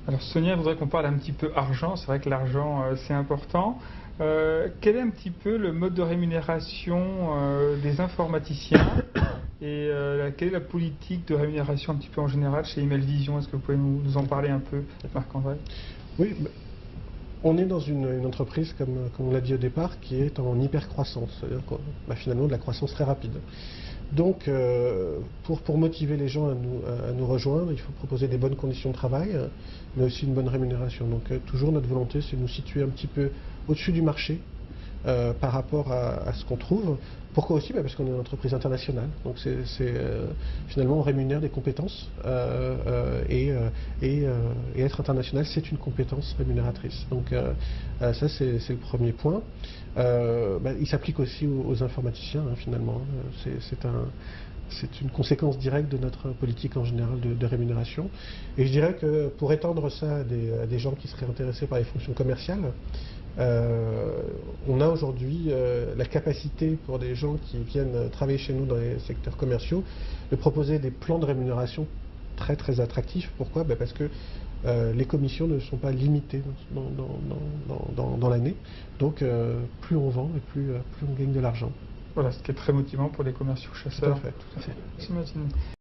Alors Sonia, je voudrais qu'on parle un petit peu argent. C'est vrai que l'argent, c'est important. Quel est un petit peu le mode de rémunération des informaticiens et quelle est la politique de rémunération un petit peu en général chez Email Vision? Est-ce que vous pouvez nous en parler un peu, Marc-André? Oui, on est dans une entreprise, comme on l'a dit au départ, qui est en hyper-croissance, c'est-à-dire finalement de la croissance très rapide. Donc, pour motiver les gens à nous rejoindre, il faut proposer des bonnes conditions de travail, mais aussi une bonne rémunération. Donc, toujours notre volonté, c'est de nous situer un petit peu au-dessus du marché par rapport à ce qu'on trouve. Pourquoi aussi? Parce qu'on est une entreprise internationale. Donc, finalement, on rémunère des compétences et être international, c'est une compétence rémunératrice. Donc, ça, c'est le premier point. Il s'applique aussi aux informaticiens, hein, finalement. C'est une conséquence directe de notre politique en général de rémunération. Et je dirais que pour étendre ça à des gens qui seraient intéressés par les fonctions commerciales, on a aujourd'hui la capacité pour des gens qui viennent travailler chez nous dans les secteurs commerciaux de proposer des plans de rémunération très très attractifs. Pourquoi? Parce que les commissions ne sont pas limitées dans l'année. Donc plus on vend et plus on gagne de l'argent. Voilà, ce qui est très motivant pour les commerciaux Tout à chasseurs. fait, tout à fait. J'imagine.